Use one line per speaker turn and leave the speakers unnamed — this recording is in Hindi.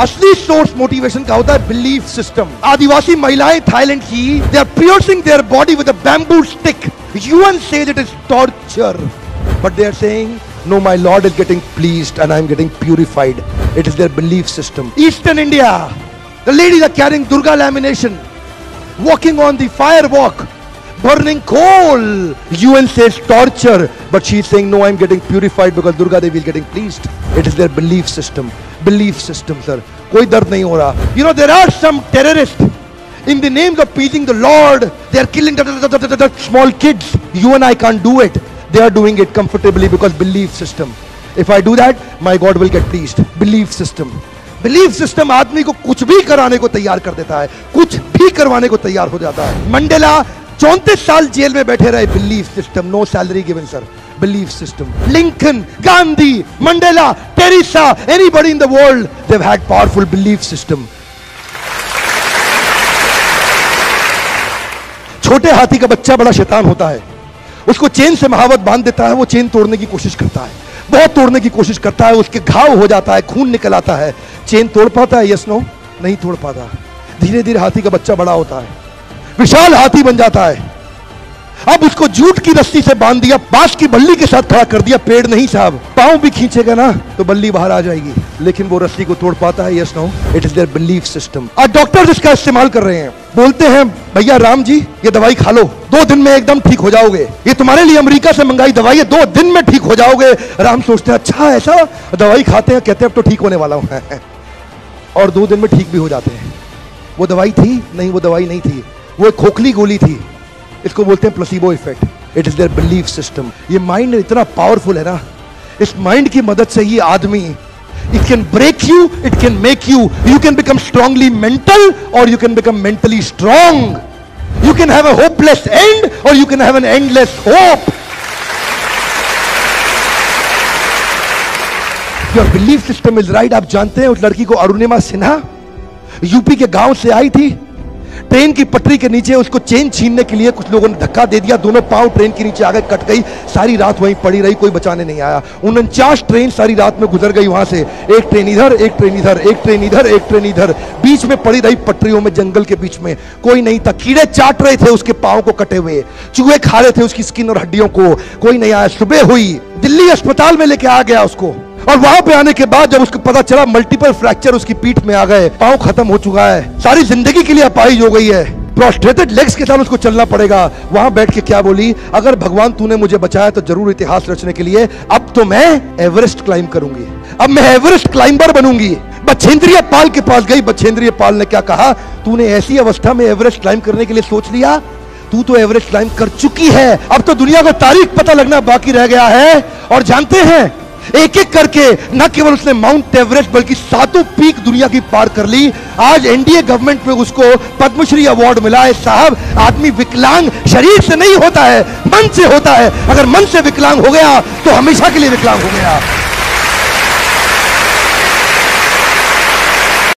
असली सोर्स मोटिवेशन का होता है बिलीफ सिस्टम। आदिवासी महिलाएं थाईलैंड की, they are piercing their body with a bamboo stick. UN says it is torture, but they are saying no, my Lord is getting pleased and I am getting purified. It is their belief system. Eastern India, the ladies are carrying Durga lamination, walking on the fire walk, burning coal. UN says torture, but she is saying no, I am getting purified because Durga Devi is getting pleased. It is their belief system. Belief system, sir. कोई दर्द नहीं हो रहा. You know, there are some terrorists in the names of pleasing the Lord. They are killing the small kids. You and I can't do it. They are doing it comfortably because belief system. If I do that, my God will get pleased. Belief system. Belief system आदमी को कुछ भी कराने को तैयार कर देता है, कुछ भी करवाने को तैयार हो जाता है। मंडेला 34 साल जेल में बैठे रहे, belief system, no salary given sir. Belief system. Lincoln, Gandhi, Mandela, Teresa, anybody in the world, they've had powerful belief system. छोटे हाथी का बच्चा बड़ा शैतान होता है, उसको चेन से महावत बांध देता है, वो चेन तोड़ने की कोशिश करता है, बहुत तोड़ने की कोशिश करता है, उसके घाव हो जाता है, खून निकल आता है। चेन तोड़ पाता है? यस नो, नहीं तोड़ पाता। धीरे धीरे हाथी का बच्चा बड़ा होता है, विशाल हाथी बन जाता है। अब उसको जूट की रस्सी से बांध दिया, बांस की बल्ली के साथ खड़ा कर दिया। पेड़ नहीं साहब, पांव भी खींचेगा ना तो बल्ली बाहर आ जाएगी, लेकिन वो रस्सी को तोड़ पाता है? Yes no, it is their belief system. और डॉक्टर इसका इस्तेमाल कर रहे हैं, बोलते हैं भैया राम जी ये दवाई खा लो, 2 दिन में एकदम ठीक हो जाओगे, ये तुम्हारे लिए अमेरिका से मंगाई दवाई है, 2 दिन में ठीक हो जाओगे। राम सोचते हैं अच्छा ऐसा, दवाई खाते हैं, कहते हैं अब तो ठीक होने वाला हूं और 2 दिन में ठीक भी हो जाते हैं। वो दवाई थी? नहीं, वो दवाई नहीं थी, वो एक खोखली गोली थी। इसको बोलते हैं placebo effect. It is their belief system. ये माइंड इतना पावरफुल है ना, इस माइंड की मदद से ही आदमी, it can break you, it can make you. You can become strongly mental or you can become mentally strong. You can have a hopeless end or you can have an endless hope. Your belief system is right. आप जानते हैं उस लड़की को, अरुणिमा सिन्हा, यूपी के गांव से आई थी, ट्रेन की पटरी के नीचे उसको चेन छीनने के लिए कुछ लोगों ने धक्का दे दिया, दोनों पांव ट्रेन के नीचे आ गए, कट गई, सारी रात वहीं पड़ी रही, कोई बचाने नहीं आया। 49 ट्रेन सारी रात में गुजर गई वहां से, एक ट्रेन इधर, एक ट्रेन इधर, एक ट्रेन इधर, एक ट्रेन इधर, बीच में पड़ी रही पटरियों में, जंगल के बीच में, कोई नहीं था। कीड़े चाट रहे थे उसके पांव को कटे हुए, चूहे खा रहे थे उसकी स्किन और हड्डियों को, कोई नहीं आया। सुबह हुई, दिल्ली अस्पताल में लेके आ गया उसको, और वहां पे आने के बाद जब उसको पता चला मल्टीपल फ्रैक्चर उसकी पीठ में आ गए, पांव खत्म हो चुका है, सारी जिंदगी के लिए अपाहिज हो गई है, प्रोस्ट्रेटेड लेग्स के साथ उसको चलना पड़ेगा। वहां बैठ के क्या बोली, अगर भगवान तूने मुझे बचाया तो जरूर इतिहास रचने के लिए, अब तो मैं एवरेस्ट क्लाइंब करूंगी, अब मैं एवरेस्ट क्लाइंबर बनूंगी। बछेंद्रिय पाल के पास गई, बछेंद्रिय पाल ने क्या कहा, तूने ऐसी अवस्था में एवरेस्ट क्लाइंब करने के लिए सोच लिया, तू तो एवरेस्ट क्लाइंब कर चुकी है, अब तो दुनिया को तारीख पता लगना बाकी रह गया है। और जानते हैं, एक एक करके न केवल उसने माउंट एवरेस्ट बल्कि 7 पीक दुनिया की पार कर ली। आज एनडीए गवर्नमेंट में उसको पद्मश्री अवार्ड मिला है। साहब, आदमी विकलांग शरीर से नहीं होता है, मन से होता है। अगर मन से विकलांग हो गया तो हमेशा के लिए विकलांग हो गया।